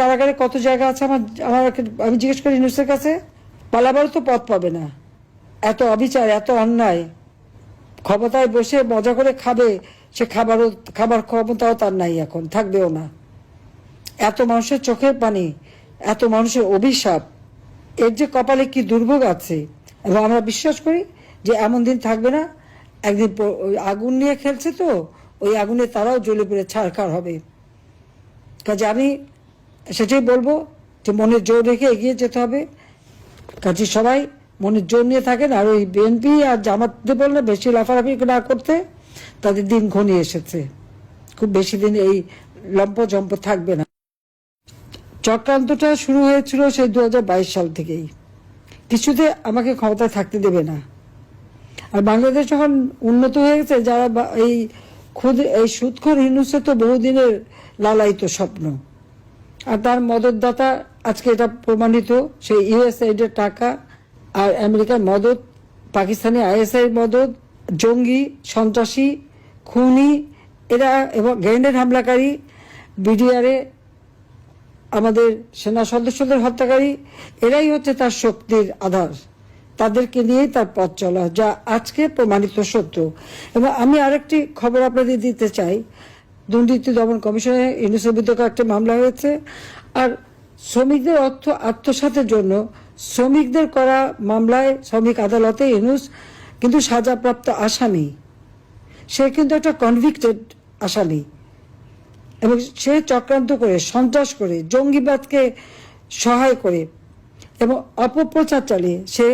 কারাগারে কত জায়গা আছে আমি জিজ্ঞেস করি ইউনূসের কাছে, পালাবারও তো পথ পাবে না। এত অবিচার, এত অন্যায়, ক্ষমতায় বসে মজা করে খাবে, সে খাবার ক্ষমতাও তার নাই, এখন থাকবেও না। এত মানুষের চোখের পানি, এত মানুষের অভিশাপ, এর যে কপালে কি দুর্ভোগ আছে। এবং আমরা বিশ্বাস করি যে এমন দিন থাকবে না। একদিন আগুন নিয়ে খেলছে, তো ওই আগুনে তারাও জ্বলে পড়ে ছাড়খাড় হবে। কাজে আমি সেটাই বলবো যে মনের জোর রেখে এগিয়ে যেতে হবে। কাজে সবাই মনের জোর নিয়ে থাকেন। আর ওই বিএনপি আর জামাতদের বললে বেশি লাফালাফি না করতে, তাদের দিন ঘনিয়ে এসেছে। খুব বেশি দিন এই লম্পজম্প থাকবে না। চক্রান্তটা শুরু হয়েছিল সেই 2022 সাল থেকেই। কিছুতে আমাকে ক্ষমতায় থাকতে দেবে না। আর বাংলাদেশ যখন উন্নত হয়ে গেছে, যারা এই সুদখোর ইউনূসের তো বহুদিনের লালায়িত স্বপ্ন, আর তার মদতদাতা আজকে এটা প্রমাণিত। সেই ইউএসএইডের টাকা আর আমেরিকার মদত, পাকিস্তানি আইএসআই মদত, জঙ্গি, সন্ত্রাসী, খুনি এরা এবং গ্রেনেড হামলাকারী, বিডিআরে আমাদের সেনা সদস্যদের হত্যাকারী, এরাই হচ্ছে তার শক্তির আধার। তাদেরকে নিয়েই তার পথ চলা, যা আজকে প্রমাণিত সত্য। এবং আমি আরেকটি খবর আপনাদের দিতে চাই। দুর্নীতি দমন কমিশনে ইউনূসের বিরুদ্ধে একটা মামলা হয়েছে। আর শ্রমিকদের অর্থ আত্মসাতের জন্য শ্রমিকদের করা মামলায় শ্রমিক আদালতে ইউনূস কিন্তু সাজাপ্রাপ্ত আসামি। সে কিন্তু একটা কনভিক্টেড আসামি, এবং সে চক্রান্ত করে, সন্ত্রাস করে, জঙ্গিবাদকে সহায় করে এবং অপপ্রচার চালিয়ে সে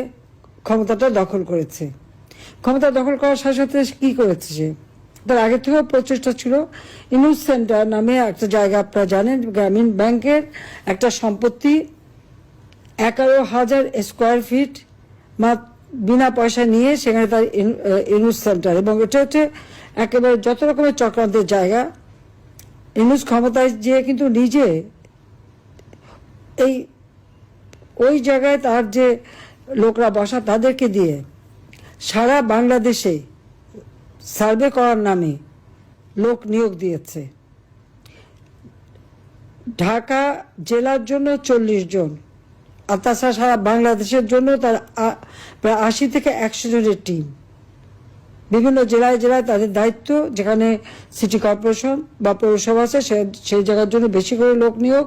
ক্ষমতাটা দখল করেছে। ক্ষমতা দখল করার সাথে সাথে কি করেছে, সে তার আগে থেকেও প্রচেষ্টা ছিল। ইউনূস সেন্টার নামে একটা জায়গা, আপনারা জানেন, গ্রামীণ ব্যাংকের একটা সম্পত্তি, 11,000 স্কোয়ার ফিট বিনা পয়সা নিয়ে সেখানে তার ইউনূস সেন্টার। এবং এটা হচ্ছে একেবারে যত রকমের চক্রান্তের জায়গা। ইউনূস ক্ষমতায় যে কিন্তু নিজে ওই জায়গায় তার যে লোকরা বসা, তাদেরকে দিয়ে সারা বাংলাদেশে সার্ভে করার নামে লোক নিয়োগ দিয়েছে। ঢাকা জেলার জন্য 40 জন, আর তাছাড়া সারা বাংলাদেশের জন্য তার প্রায় 80 থেকে 100 জনের টিম। বিভিন্ন জেলায় জেলায় তাদের দায়িত্ব, যেখানে সিটি কর্পোরেশন বা পৌরসভা আছে সেই জায়গার জন্য বেশি করে লোক নিয়োগ।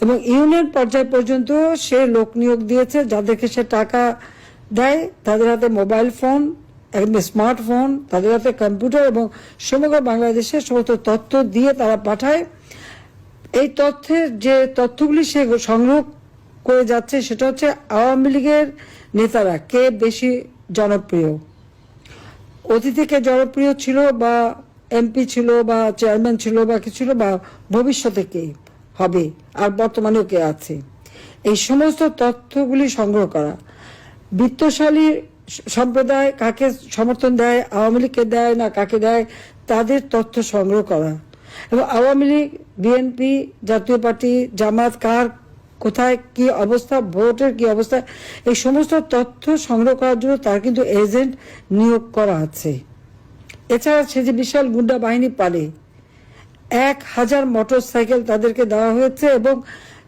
এবং ইউনিয়ন পর্যায় পর্যন্ত সে লোক নিয়োগ দিয়েছে, যাদেরকে সে টাকা দেয়। তাদের হাতে মোবাইল ফোন, একদম স্মার্টফোন, তাদের হাতে কম্পিউটার, এবং সমগ্র বাংলাদেশের সমস্ত তথ্য দিয়ে তারা পাঠায়। এই তথ্যের যে তথ্যগুলি সে সংগ্রহ করে যাচ্ছে, সেটা হচ্ছে আওয়ামী লীগের নেতারা কে বেশি জনপ্রিয়, অতীতে কে জনপ্রিয় ছিল, বা এমপি ছিল, বা চেয়ারম্যান ছিল, বা কি ছিল, বা ভবিষ্যতে কে হবে, আর বর্তমানেও কে আছে। এই সমস্ত তথ্যগুলি সংগ্রহ করা, বিত্তশালী সম্প্রদায় কাকে সমর্থন দেয়, আওয়ামী লীগকে দেয় না কাকে দেয়, তাদের তথ্য সংগ্রহ করা। এবং আওয়ামী লীগ, বিএনপি, জাতীয় পার্টি, জামাত কার কোথায় কি অবস্থা, ভোটের কি অবস্থা, এই সমস্ত তথ্য সংগ্রহ করার জন্য তার কিন্তু এজেন্ট নিয়োগ করা আছে। এছাড়া সে যে বিশাল গুন্ডা বাহিনী পালে, 1000 মোটর সাইকেল তাদেরকে দেওয়া হয়েছে, এবং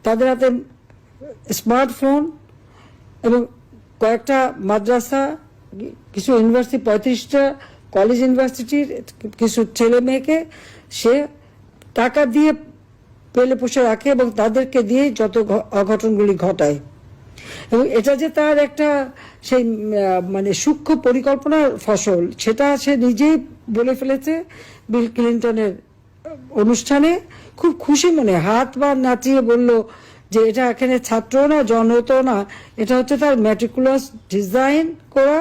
তাদের হাতে স্মার্টফোন, এবং কয়েকটা মাদ্রাসা, কিছু ইউনিভার্সিটি, 35টা কলেজ ইউনিভার্সিটির কিছু ছেলে মেয়েকে সে টাকা দিয়ে পেলে পুষে রাখে, এবং তাদেরকে দিয়ে যত অঘটনগুলি ঘটায়। এবং এটা যে তার একটা সেই মানে সূক্ষ্ম পরিকল্পনার ফসল, সেটা সে নিজেই বলে ফেলেছে বিল ক্লিন্টনের অনুষ্ঠানে। খুব খুশি মনে হাত বা নাচিয়ে বলল যে এটা এখানে ছাত্র না, জনত না, এটা হচ্ছে তার ম্যাটিকুলাস ডিজাইন করা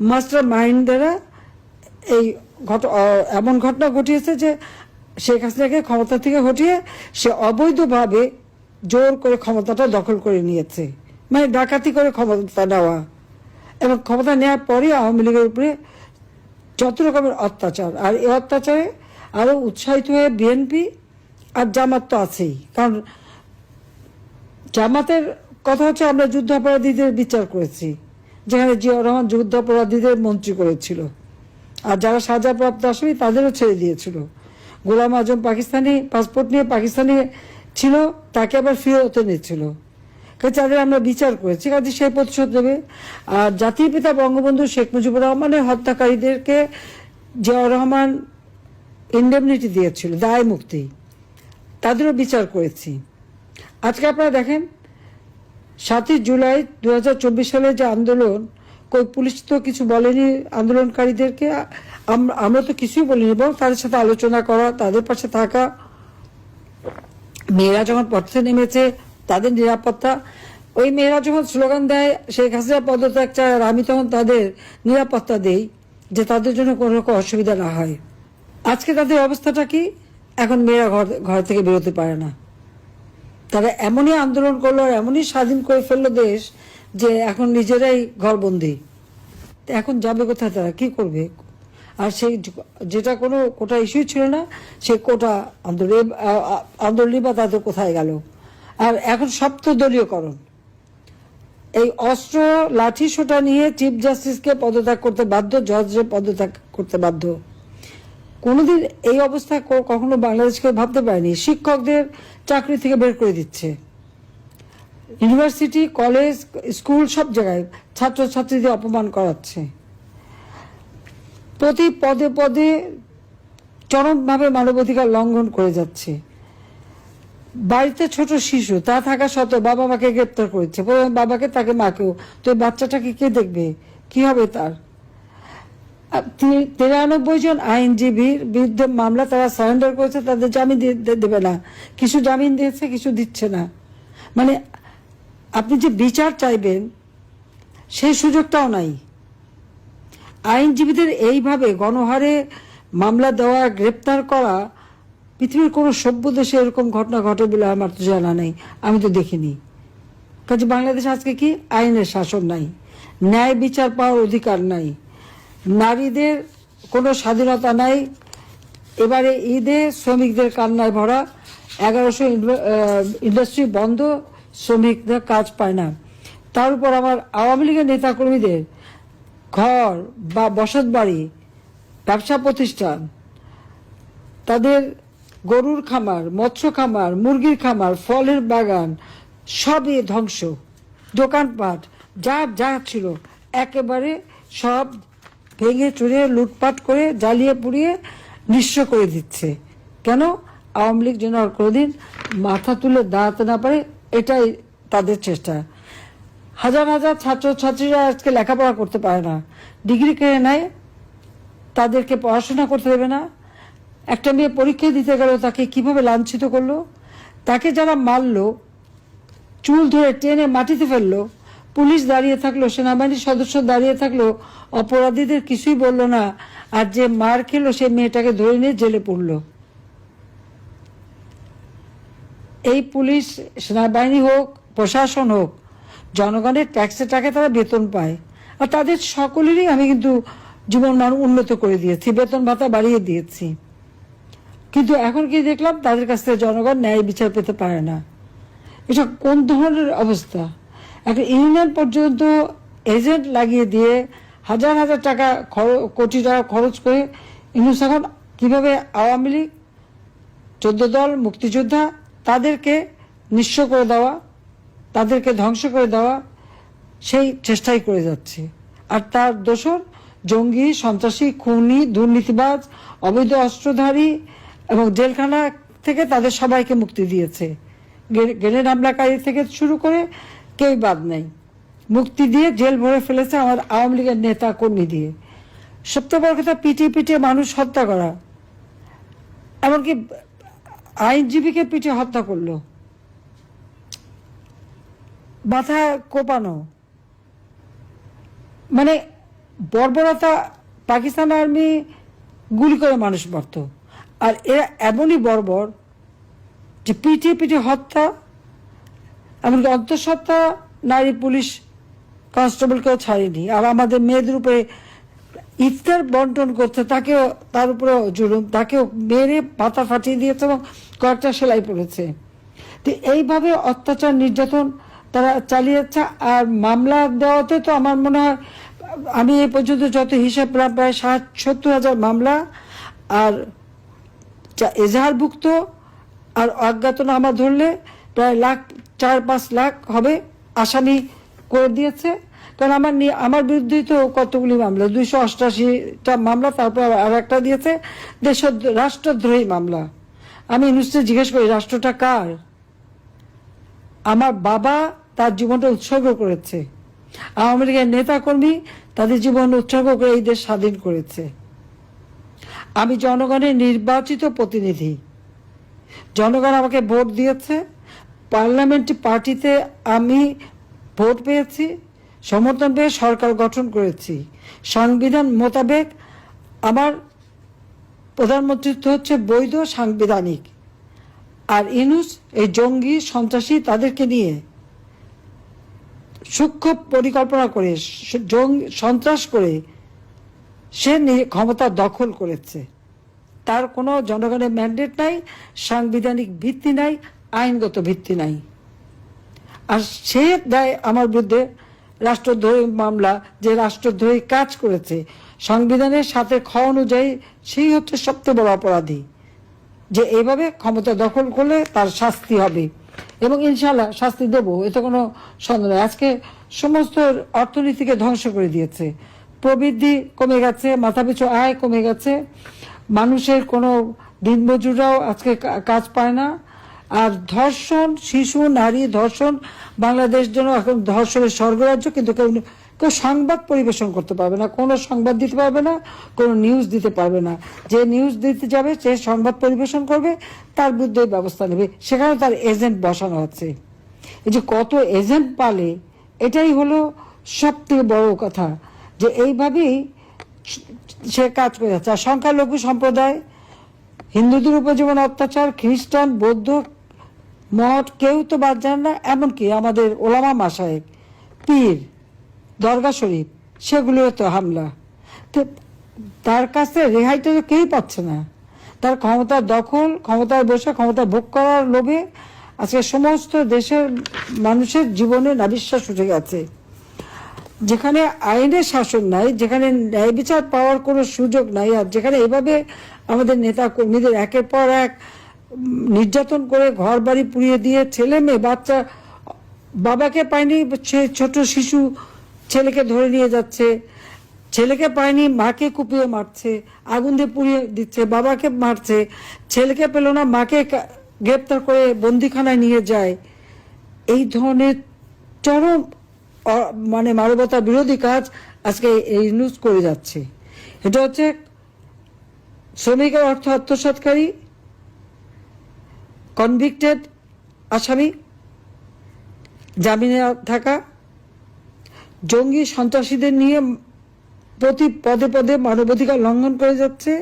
মাস্টার মাইন্ড দ্বারা এই এমন ঘটনা ঘটিয়েছে যে শেখ হাসিনাকে ক্ষমতা থেকে হটিয়ে সে অবৈধভাবে জোর করে ক্ষমতাটা দখল করে নিয়েছে, মানে ডাকাতি করে ক্ষমতা নেওয়া। এবং ক্ষমতা নেওয়ার পরে আওয়ামী লীগের উপরে যত রকমের অত্যাচার, আর এই অত্যাচারে আরো উৎসাহিত হয়ে বিএনপি আর জামাত তো আছেই। কারণ জামাতের কথা হচ্ছে, আমরা যুদ্ধাপরাধীদের বিচার করেছি, যেখানে জিয়াউর রহমান যুদ্ধাপরাধীদের মন্ত্রী করেছিল, আর যারা সাজাপ্রাপ্ত আসামি তাদেরও ছেড়ে দিয়েছিল। গোলাম আজম পাকিস্তানি পাসপোর্ট নিয়ে পাকিস্তানে ছিল তাকে আবার ফিরত এনেছিল, তাদের আমরা বিচার করেছি, কাজে সেই প্রতিশোধ নেবে। আর জাতির পিতা বঙ্গবন্ধু শেখ মুজিবুর রহমানের হত্যাকারীদেরকে জিয়াউর রহমান ইন্ডেমনিটি দিয়েছিল, দায় মুক্তি, তাদেরও বিচার করেছি। আজকে আপনারা দেখেন 7ই জুলাই 2024 সালে যে আন্দোলন, কই পুলিশ তো কিছু বলেনি আন্দোলনকারীদেরকে, আমরা তো কিছুই বলিনি, এবং তাদের সাথে আলোচনা করা, তাদের পাশে থাকা, মেয়েরা যখন পথে নেমেছে তাদের নিরাপত্তা, ওই মেয়েরা যখন স্লোগান দেয় শেখ হাসিনা পদত্যাগ চায়, আর আমি তখন তাদের নিরাপত্তা দেই যে তাদের জন্য কোনো রকম অসুবিধা না হয়। আজকে তাদের অবস্থাটা কি? এখন মেয়েরা ঘর থেকে বেরোতে পারে না। তারা এমনই আন্দোলন করলো, এমনই স্বাধীন করে ফেললো দেশ, যে এখন নিজেরাই ঘরবন্দি। এখন যাবে কোথায়, তারা কি করবে? আর সেই যেটা কোনো কোটা ইস্যু ছিল না, সেই কোটা আন্দোলনই বা তাদের কোথায় গেল? আর এখন সপ্তদলীয়করণ, এই অস্ত্র লাঠি সোটা নিয়ে চিফ জাস্টিসকে পদত্যাগ করতে বাধ্য, জজকে পদত্যাগ করতে বাধ্য। কোনোদিন এই অবস্থা কখনো বাংলাদেশকে ভাবতে পারেনি। শিক্ষকদের চাকরি থেকে বের করে দিচ্ছে, ইউনিভার্সিটি, কলেজ, স্কুল, সব জায়গায় ছাত্রছাত্রীদের অপমান করাচ্ছে, প্রতি পদে পদে চরমভাবে মানবাধিকার লঙ্ঘন করে যাচ্ছে। বাড়িতে ছোট শিশু তা থাকা সত্ত্বেও বাবা মাকে গ্রেপ্তার করেছে, বাবাকে, তাকে মাকেও। তো এই বাচ্চাটাকে কে দেখবে? কি হবে তার? 93 জন আইনজীবীর বিরুদ্ধে মামলা, তারা সারেন্ডার করেছে, তাদের জামিন দেবে না। কিছু জামিন দিয়েছে, কিছু দিচ্ছে না। মানে আপনি যে বিচার চাইবেন সেই সুযোগটাও নাই। আইনজীবীদের এইভাবে গণহারে মামলা দেওয়া, গ্রেপ্তার করা, পৃথিবীর কোনো সভ্য দেশে এরকম ঘটনা ঘটে বলে আমার তো জানা নেই, আমি তো দেখিনি। কাজে বাংলাদেশ আজকে কি? আইনের শাসন নাই, ন্যায় বিচার পাওয়ার অধিকার নাই, নারীদের কোনো স্বাধীনতা নাই। এবারে ঈদে শ্রমিকদের কান্নায় ভরা, 1100 ইন্ডাস্ট্রি বন্ধ, শ্রমিকদের কাজ পায় না। তার উপর আমার আওয়ামী লীগের নেতাকর্মীদের ঘর বা বসত বাড়ি, ব্যবসা প্রতিষ্ঠান, তাদের গরুর খামার, মৎস্য খামার, মুরগির খামার, ফলের বাগান, সবই ধ্বংস। দোকানপাট যা ছিল একেবারে সব ভেঙে চুরে, লুটপাট করে, জ্বালিয়ে পুড়িয়ে নিঃস্ব করে দিচ্ছে। কেন? আওয়ামী লীগ যেন আর কোনোদিন মাথা তুলে দাঁড়াতে না পারে, এটাই তাদের চেষ্টা। হাজার হাজার ছাত্রছাত্রীরা আজকে লেখাপড়া করতে পারে না, ডিগ্রি কেড়ে নেয়, তাদেরকে পড়াশোনা করতে দেবে না। একটা মেয়ে পরীক্ষা দিতে গেল, তাকে কিভাবে লাঞ্ছিত করলো, তাকে যারা মারলো, চুল ধরে টেনে মাটিতে ফেললো, পুলিশ দাঁড়িয়ে থাকলো, সেনাবাহিনীর সদস্য দাঁড়িয়ে থাকলো, অপরাধীদের কিছুই বললো না, আর যে মার খেলো সেই মেয়েটাকে ধরে নিয়ে জেলে পড়লো। এই পুলিশ, সেনাবাহিনী হোক, প্রশাসন হোক, জনগণের ট্যাক্সের টাকা তারা বেতন পায়, আর তাদের সকলেরই আমি কিন্তু জীবন মান উন্নত করে দিয়েছি, বেতন ভাতা বাড়িয়ে দিয়েছি। কিন্তু এখন কি দেখলাম, তাদের কাছ থেকে জনগণ ন্যায় বিচার পেতে পারে না। এটা কোন ধরনের অবস্থা? একটা ইউনিয়ন পর্যন্ত এজেন্ট লাগিয়ে দিয়ে হাজার হাজার টাকা, কোটি টাকা খরচ করে ইউনুস এখন কিভাবে আওয়ামী লীগ, 14 দল, মুক্তিযোদ্ধা, তাদেরকে নিঃস্ব করে দেওয়া, তাদেরকে ধ্বংস করে দেওয়া, সেই চেষ্টাই করে যাচ্ছে। আর তার দোসর জঙ্গি, সন্ত্রাসী, খুনি, দুর্নীতিবাজ, অবৈধ অস্ত্রধারী এবং জেলখানা থেকে তাদের সবাইকে মুক্তি দিয়েছে। গ্রেনেড হামলাকারী থেকে শুরু করে কেউ বাদ নেই, মুক্তি দিয়ে জেল ভরে ফেলেছে আমার আওয়ামী লীগের নেতা কর্মী দিয়ে। সবচেয়ে বড় কথা, পিটিয়ে মানুষ হত্যা করা, এমনকি আইনজীবীকে পিটিয়ে হত্যা করলো, মাথায় কোপানো, মানে বর্বরতা। পাকিস্তান আর্মি গুলি করে মানুষ মারত, আর এরা এমনই বর্বর যে পিটিয়ে হত্যা, এমনকি অন্তঃসত্ত্বা নারী পুলিশ কনস্টেবলকেও ছাড়েনি। আর আমাদের মেয়েদের উপরে ইফতার বন্টন করতে, তাকেও, তার উপরে জুলুম, তাকেও মেরে পাতা ফাটিয়ে দিয়েছে এবং কয়েকটা সেলাই পড়েছে। তো এইভাবে অত্যাচার, নির্যাতন তারা চালিয়ে যাচ্ছে। আর মামলা দেওয়াতে তো আমার মনে হয়, আমি এই পর্যন্ত যত হিসাব, প্রায় 70,000 মামলা, আর এজাহারভুক্ত আর অজ্ঞাতনামা ধরলে প্রায় 4-5 লাখ হবে আসামি করে দিয়েছে। কারণ আমার বিরুদ্ধে তো কতগুলি মামলা, 288টা মামলা, তারপর আর একটা দিয়েছে রাষ্ট্রদ্রোহী মামলা। আমি নিশ্চয়ই জিজ্ঞেস করি, রাষ্ট্রটা কার? আমার বাবা তার জীবনটা উৎসর্গ করেছে, আওয়ামী লীগের নেতাকর্মী তাদের জীবন উৎসর্গ করে এই দেশ স্বাধীন করেছে। আমি জনগণের নির্বাচিত প্রতিনিধি, জনগণ আমাকে ভোট দিয়েছে, পার্লামেন্টারি পার্টিতে আমি ভোট পেয়েছি, সমর্থন পেয়ে সরকার গঠন করেছি। সংবিধান মোতাবেক আমার প্রধানমন্ত্রিত্ব হচ্ছে বৈধ সাংবিধানিক। আর ইউনূস এই জঙ্গি সন্ত্রাসী তাদেরকে নিয়ে সূক্ষ্ম পরিকল্পনা করে সন্ত্রাস করে সে ক্ষমতা দখল করেছে। তার কোনো জনগণের ম্যান্ডেট নাই, সাংবিধানিক ভিত্তি নাই, আইনগত ভিত্তি নাই। আর সে দেয় আমার বিরুদ্ধে রাষ্ট্রদ্রোহী মামলা, যে রাষ্ট্রদ্রোহী কাজ করেছে সংবিধানের সাথে খ অনুযায়ী, সেই হচ্ছে সবচেয়ে বড় অপরাধী, যে এইভাবে ক্ষমতা দখল করলে তার শাস্তি হবে, এবং ইনশাল্লাহ শাস্তি দেব, এতে কোনো সন্দেহ নেই। আজকে সমস্ত অর্থনীতিকে ধ্বংস করে দিয়েছে, প্রবৃদ্ধি কমে গেছে, মাথাপিছু আয় কমে গেছে, মানুষের কোনো দিনমজুররাও আজকে কাজ পায় না। আর ধর্ষণ, শিশু নারী ধর্ষণ, বাংলাদেশ যেন এখন ধর্ষণের স্বর্গরাজ্য, কিন্তু কেউ সংবাদ পরিবেশন করতে পারবে না, কোনো সংবাদ দিতে পারবে না, কোনো নিউজ দিতে পারবে না। যে নিউজ দিতে যাবে, সে সংবাদ পরিবেশন করবে, তার বিরুদ্ধে ব্যবস্থা নেবে, সেখানে তার এজেন্ট বসানো আছে। এই যে কত এজেন্ট পালে, এটাই হলো সব থেকে বড় কথা, যে এইভাবেই সে কাজ করে যাচ্ছে। আর সংখ্যালঘু সম্প্রদায়, হিন্দুদের উপর যেমন অত্যাচার, খ্রিস্টান, বৌদ্ধ, মঠ, কেউ তো বাদ যান না। এমনকি আমাদের ওলামা মাশায়েখ, পীর, দরগা শরীফ, সেগুলো তো হামলা। তো তার কাছে রেহাইটা কেউই পাচ্ছে না। তার ক্ষমতার দখল, ক্ষমতায় বসে ক্ষমতা ভোগ করার লোভে আজকে সমস্ত দেশের মানুষের জীবনে নাবিশ্বাস উঠে গেছে। যেখানে আইনের শাসন নাই, যেখানে ন্যায় বিচার পাওয়ার কোনো সুযোগ নাই, আর যেখানে এভাবে আমাদের নেতা কর্মীদের একের পর এক নির্যাতন করে ঘর বাড়ি পুড়িয়ে দিয়ে, ছেলে মেয়ে বাচ্চা বাবাকে পায়নি, সে ছোট শিশু ছেলেকে ধরে নিয়ে যাচ্ছে, ছেলেকে পায়নি মাকে কুপিয়ে মারছে, আগুন দিয়ে পুড়িয়ে দিচ্ছে, বাবাকে মারছে, ছেলেকে পেল না মাকে গ্রেপ্তার করে বন্দিখানায় নিয়ে যায়। এই ধরনের চরম মানে মানবতা বিরোধী কাজ আজকে এই নিউজ করে যাচ্ছে। এটা হচ্ছে শ্রমিকের অর্থ আত্মসাৎকারী, কনভিক্টেড আসামি, জামিনে থাকা, জঙ্গি সন্ত্রাসীদের নিয়ে প্রতি পদে পদে মানবাধিকার লঙ্ঘন করে যাচ্ছে,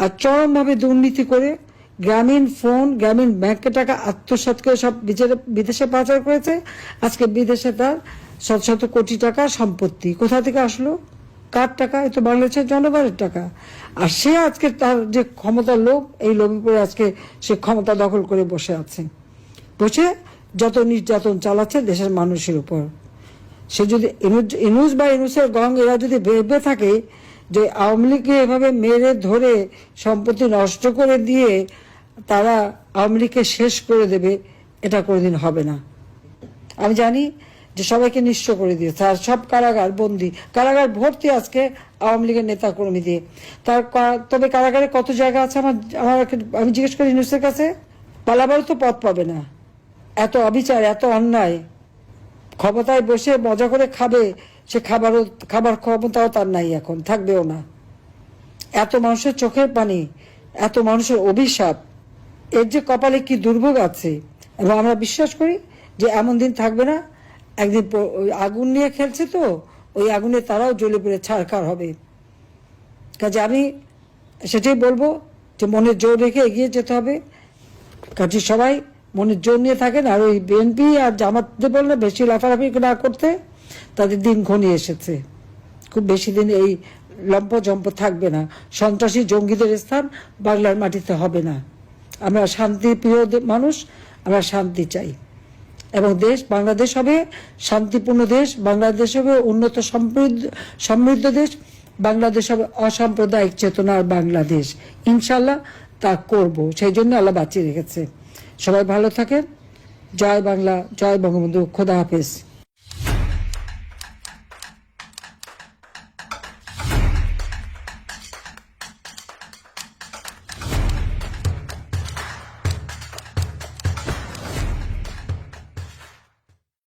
আর চরমভাবে দুর্নীতি করে গ্রামীণ ফোন, গ্রামীণ ব্যাংকের টাকা আত্মসাৎ করে সব বিদেশে পাচার করেছে। আজকে বিদেশে তার শত শত কোটি টাকা সম্পত্তি। কোথা থেকে আসলো? কার টাকা? এ তো বাংলাদেশের জনগণের টাকা। আর সে আজকে তার যে ক্ষমতার লোভ, এই লোভে পড়ে আজকে সে ক্ষমতা দখল করে বসে আছে, বসে যত নির্যাতন চালাচ্ছে দেশের মানুষের উপর। সে যদি ইউনূস বা ইউনূসের গং এরা যদি ভেবে থাকে যে আওয়ামী লীগকে এভাবে মেরে ধরে সম্পত্তি নষ্ট করে দিয়ে তারা আওয়ামী লীগকে শেষ করে দেবে, এটা কোনোদিন হবে না। আমি জানি যে সবাইকে নিঃস্ব করে দিয়েছে, আর সব কারাগার বন্দী, কারাগার ভর্তি আজকে আওয়ামী লীগের নেতা কর্মী দিয়ে। তবে কারাগারে কত জায়গা আছে আমি জিজ্ঞেস করি ইউনূসের কাছে, পালাবারও তো পথ পাবে না। এত অবিচার, এত অন্যায়, ক্ষমতায় বসে মজা করে খাবে, সে খাবার ক্ষমতাও তার নাই, এখন থাকবেও না। এত মানুষের চোখের পানি, এত মানুষের অভিশাপ, এর যে কপালে কি দুর্ভোগ আছে। এবং আমরা বিশ্বাস করি যে এমন দিন থাকবে না। একদিন আগুন নিয়ে খেলছে, তো ওই আগুনে তারাও জ্বলে পড়ে ছারখার হবে। কাজে আমি সেটাই বলবো যে মনের জোর রেখে এগিয়ে যেতে হবে। কাজে সবাই মনের জোর নিয়ে থাকেন, আর ওই বিএনপি আর জামাতদের বললে বেশি লাফালাফি না করতে, তাদের দিন ঘনিয়ে এসেছে। খুব বেশি দিন এই লম্পজম্প থাকবে না। সন্ত্রাসী জঙ্গিদের স্থান বাংলার মাটিতে হবে না। আমরা শান্তিপ্রিয় মানুষ, আমরা শান্তি চাই, এবং বাংলাদেশ হবে শান্তিপূর্ণ দেশ, বাংলাদেশ হবে উন্নত সমৃদ্ধ দেশ, বাংলাদেশ হবে অসাম্প্রদায়িক চেতনার বাংলাদেশ। ইনশাল্লাহ তা করব, সেই জন্য আল্লাহ বাঁচিয়ে রেখেছে। সবাই ভালো থাকেন। জয় বাংলা, জয় বঙ্গবন্ধু, খোদা হাফেজ।